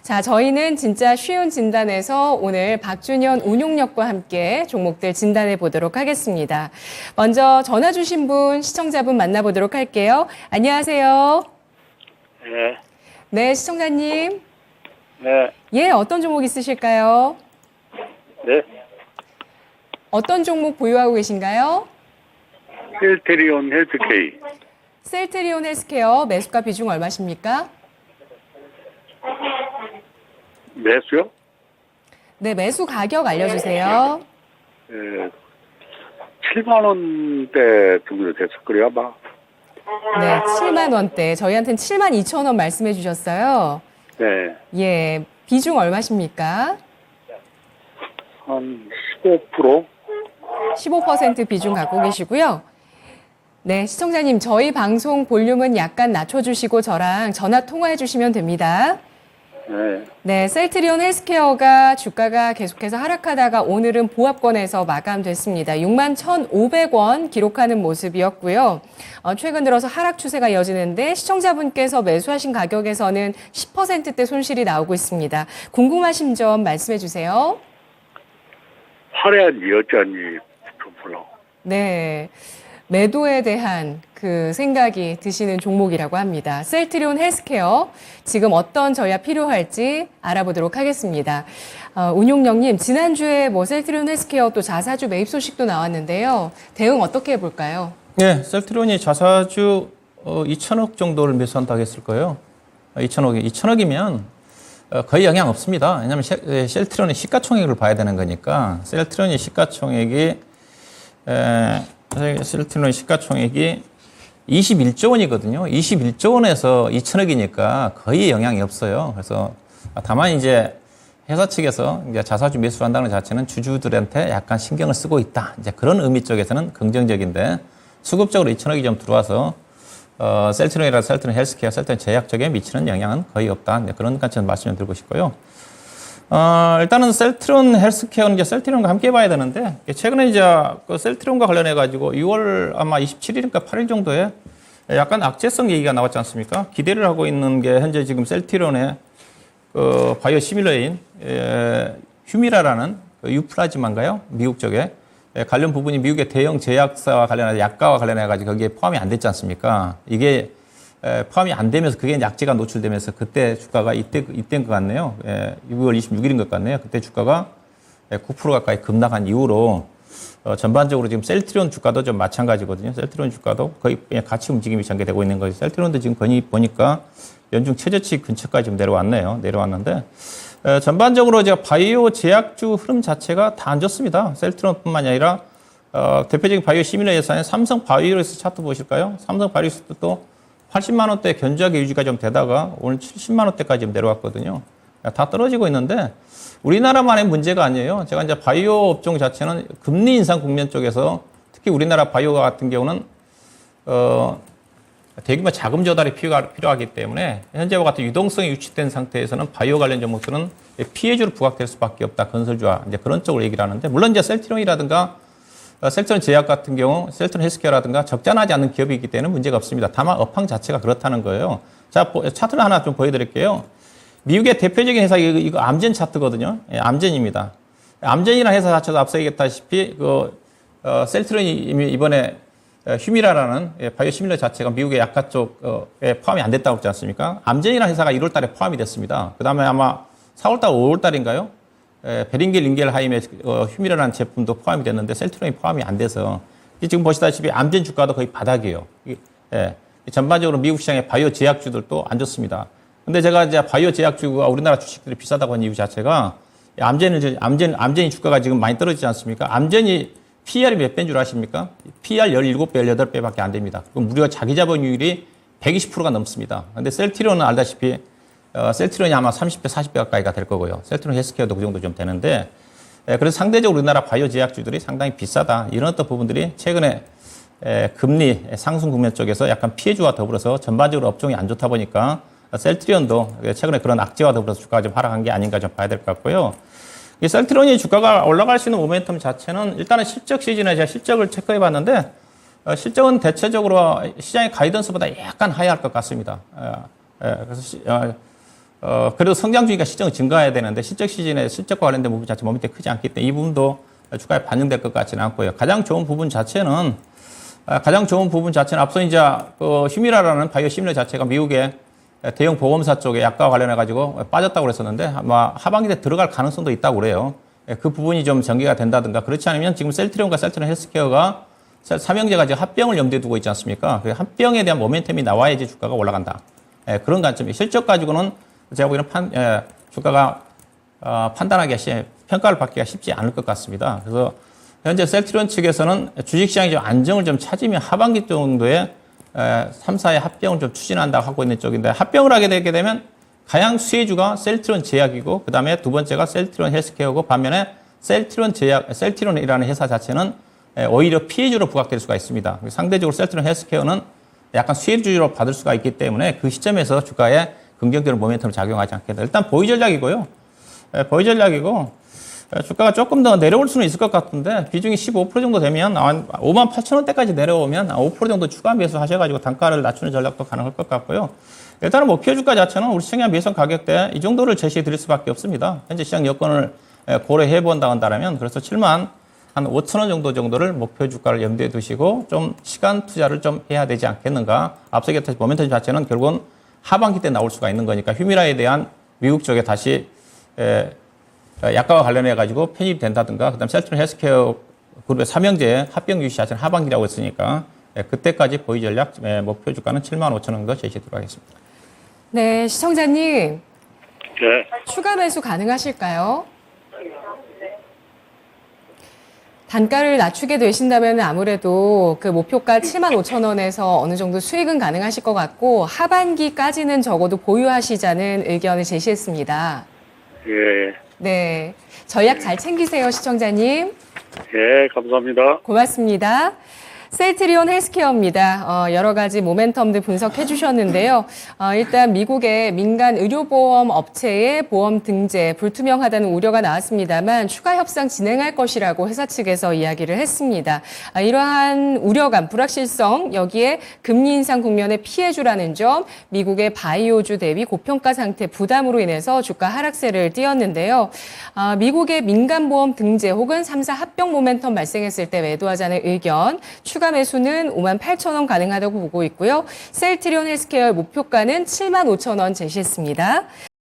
자, 저희는 진짜 쉬운 진단에서 오늘 박준현 운용력과 함께 종목들 진단해 보도록 하겠습니다. 먼저 전화 주신 분, 시청자분 만나보도록 할게요. 안녕하세요. 네. 네, 시청자님. 네. 예, 어떤 종목 있으실까요? 네. 어떤 종목 보유하고 계신가요? 셀트리온 헬스케이. 셀트리온 헬스케어 매수가 비중 얼마십니까? 매수요? 네, 매수 가격 알려주세요. 예. 7만 원대 정도 됐을 거예요, 아마. 네, 7만 원대. 저희한테는 7만 2천 원 말씀해 주셨어요. 네. 예, 비중 얼마십니까? 한 15%? 15% 비중 갖고 계시고요. 네, 시청자님, 저희 방송 볼륨은 약간 낮춰주시고 저랑 전화 통화해 주시면 됩니다. 네. 네, 셀트리온 헬스케어가 주가가 계속해서 하락하다가 오늘은 보합권에서 마감됐습니다. 6만 1,500원 기록하는 모습이었고요. 최근 들어서 하락 추세가 이어지는데 시청자분께서 매수하신 가격에서는 10%대 손실이 나오고 있습니다. 궁금하신 점 말씀해 주세요. 화려한 여전히 좀 불러. 네, 매도에 대한 그 생각이 드시는 종목이라고 합니다. 셀트리온 헬스케어, 지금 어떤 전략 필요할지 알아보도록 하겠습니다. 운용령님, 지난주에 뭐 셀트리온 헬스케어 또 자사주 매입 소식도 나왔는데요. 대응 어떻게 해볼까요? 네, 셀트리온이 자사주 2천억 정도를 매수한다고 했을 거예요. 2천억이면 거의 영향 없습니다. 왜냐하면 셀트리온의 시가총액을 봐야 되는 거니까 셀트리온의 시가총액이 21조 원이거든요. 21조 원에서 2천억이니까 거의 영향이 없어요. 그래서 다만 이제 회사 측에서 이제 자사주 매수를 한다는 것 자체는 주주들한테 약간 신경을 쓰고 있다. 이제 그런 의미 쪽에서는 긍정적인데 수급적으로 2천억이 좀 들어와서 셀트리온이나 셀트리온 헬스케어, 셀트리온 제약 쪽에 미치는 영향은 거의 없다. 이제 그런 관점 말씀을 드리고 싶고요. 일단은 셀트리온 헬스케어는 이제 셀트리온과 함께 봐야 되는데, 최근에 이제 그 셀트리온과 관련해가지고 6월 아마 27일인가 8일 정도에 약간 악재성 얘기가 나왔지 않습니까? 기대를 하고 있는 게 현재 지금 셀트리온의 그 바이오 시밀러인 휴미라라는 그 유플라즈마인가요? 미국 쪽에 관련 부분이 미국의 대형 제약사와 관련해서 약가와 관련해가지고 거기에 포함이 안 됐지 않습니까? 이게 포함이 안 되면서 그게 약재가 노출되면서 그때 주가가 이때인 것 같네요. 6월 26일인 것 같네요. 그때 주가가 9% 가까이 급락한 이후로 전반적으로 지금 셀트리온 주가도 좀 마찬가지거든요. 셀트리온 주가도 거의 그냥 같이 움직임이 전개되고 있는 거죠. 셀트리온도 지금 거의 보니까 연중 최저치 근처까지 좀 내려왔는데 전반적으로 이제 바이오 제약주 흐름 자체가 다 안 좋습니다. 셀트리온뿐만이 아니라 대표적인 바이오 시밀러 예산에 삼성 바이오로스 차트 보실까요? 삼성 바이오로스도 또 80만 원대 견조하게 유지가 좀 되다가 오늘 70만 원대까지 좀 내려왔거든요. 다 떨어지고 있는데 우리나라만의 문제가 아니에요. 제가 이제 바이오 업종 자체는 금리 인상 국면 쪽에서 특히 우리나라 바이오 같은 경우는 대규모 자금 조달이 필요하기 때문에 현재와 같은 유동성이 유치된 상태에서는 바이오 관련 종목들은 피해주로 부각될 수밖에 없다. 건설주와 이제 그런 쪽으로 얘기를 하는데 물론 이제 셀트리온이라든가 셀트리온 제약 같은 경우 셀트리온 헬스케어라든가 적자나지 않는 기업이기 때문에 문제가 없습니다. 다만 업황 자체가 그렇다는 거예요. 자, 차트를 하나 좀 보여드릴게요. 미국의 대표적인 회사 이거 암젠 차트거든요. 예, 암젠입니다. 암젠이라는 회사 자체도 앞서 얘기했다시피 셀트리온이 이번에 휴미라라는 바이오 시밀러 자체가 미국의 약가 쪽에 포함이 안 됐다고 했지 않습니까? 암젠이라는 회사가 1월 달에 포함이 됐습니다. 그 다음에 아마 4월 달, 5월 달인가요? 베링겔 인겔하임의 휴미라라는 제품도 포함이 됐는데 셀트리온이 포함이 안 돼서 지금 보시다시피 암젠 주가도 거의 바닥이에요. 전반적으로 미국 시장의 바이오 제약주들도 안 좋습니다. 근데 제가 이제 바이오 제약주가 우리나라 주식들이 비싸다고 한 이유 자체가 암젠이 주가가 지금 많이 떨어지지 않습니까? 암젠이 PER이 몇 배인 줄 아십니까? PER 17배, 18배밖에 안 됩니다. 그럼 무려 자기 자본율이 120%가 넘습니다. 근데 셀트리온은 알다시피 셀트리온이 아마 30배, 40배 가까이가 될 거고요. 셀트리온 헬스케어도 그 정도 좀 되는데 그래서 상대적으로 우리나라 바이오 제약주들이 상당히 비싸다. 이런 어떤 부분들이 최근에 금리 상승 국면 쪽에서 약간 피해주와 더불어서 전반적으로 업종이 안 좋다 보니까 셀트리온도 최근에 그런 악재와 더불어서 주가가 좀 하락한 게 아닌가 좀 봐야 될 것 같고요. 이 셀트리온이 주가가 올라갈 수 있는 모멘텀 자체는 일단은 실적 시즌에 제가 실적을 체크해 봤는데 실적은 대체적으로 시장의 가이던스보다 약간 하이할 것 같습니다. 그래서 그래도 성장 주기가 시장이 증가해야 되는데 실적 시즌에 실적과 관련된 부분 자체 모멘텀이 크지 않기 때문에 이 부분도 주가에 반영될 것 같지는 않고요. 가장 좋은 부분 자체는 앞서 이제 그 휴미라라는 바이오 시밀러 자체가 미국의 대형 보험사 쪽에 약가와 관련해 가지고 빠졌다고 그랬었는데 아마 하반기 때 들어갈 가능성도 있다고 그래요. 그 부분이 좀 전개가 된다든가 그렇지 않으면 지금 셀트리온과 셀트리온 헬스케어가 삼형제가 지금 합병을 염두에 두고 있지 않습니까? 그 합병에 대한 모멘텀이 나와야지 주가가 올라간다. 그런 관점이 실적 가지고는 제가 보기에는 주가가 판단하기가 평가를 받기가 쉽지 않을 것 같습니다. 그래서 현재 셀트리온 측에서는 주식시장이 좀 안정을 좀 찾으면 하반기 정도에 3사의 합병을 좀 추진한다고 하고 있는 쪽인데 합병을 하게 되게 되면 가양 수혜주가 셀트리온 제약이고 그 다음에 두 번째가 셀트리온 헬스케어고 반면에 셀트리온이라는 회사 자체는 오히려 피해주로 부각될 수가 있습니다. 상대적으로 셀트리온 헬스케어는 약간 수혜주로 받을 수가 있기 때문에 그 시점에서 주가에 긍정적인 모멘텀을 작용하지 않겠다. 일단 보유 전략이고요. 보유 전략이고 주가가 조금 더 내려올 수는 있을 것 같은데 비중이 15% 정도 되면 58,000원대까지 내려오면 5% 정도 추가 매수 하셔가지고 단가를 낮추는 전략도 가능할 것 같고요. 일단은 목표 주가 자체는 우리 시장의 매수 가격대 이 정도를 제시해 드릴 수밖에 없습니다. 현재 시장 여건을 고려해 본다면 그래서 7만 한 5,000원 정도를 목표 주가를 염두에 두시고 좀 시간 투자를 좀 해야 되지 않겠는가. 앞서 얘기했듯이 모멘텀 자체는 결국은 하반기 때 나올 수가 있는 거니까 휴미라에 대한 미국 쪽에 다시 약가와 관련해 가지고 편입이 된다든가 그다음 셀트리온 헬스케어 그룹의 삼형제 합병 유시 자체는 하반기라고 했으니까 그때까지 보유 전략 목표 주가는 75,000원 정도 제시하도록 하겠습니다. 네, 시청자님. 네. 추가 매수 가능하실까요? 단가를 낮추게 되신다면 아무래도 그 목표가 75,000원에서 어느 정도 수익은 가능하실 것 같고 하반기까지는 적어도 보유하시자는 의견을 제시했습니다. 예. 네, 전략 잘 챙기세요, 시청자님. 예, 감사합니다. 고맙습니다. 셀트리온 헬스케어입니다. 여러 가지 모멘텀들 분석해 주셨는데요. 일단 미국의 민간 의료보험 업체의 보험 등재 불투명하다는 우려가 나왔습니다만 추가 협상 진행할 것이라고 회사 측에서 이야기를 했습니다. 이러한 우려감, 불확실성, 여기에 금리 인상 국면의 피해주라는 점, 미국의 바이오주 대비 고평가 상태 부담으로 인해서 주가 하락세를 띄었는데요. 미국의 민간보험 등재 혹은 3사 합병 모멘텀 발생했을 때 매도하자는 의견, 추가 매수는 58,000원 가능하다고 보고 있고요. 셀트리온 헬스케어의 목표가는 75,000원 제시했습니다.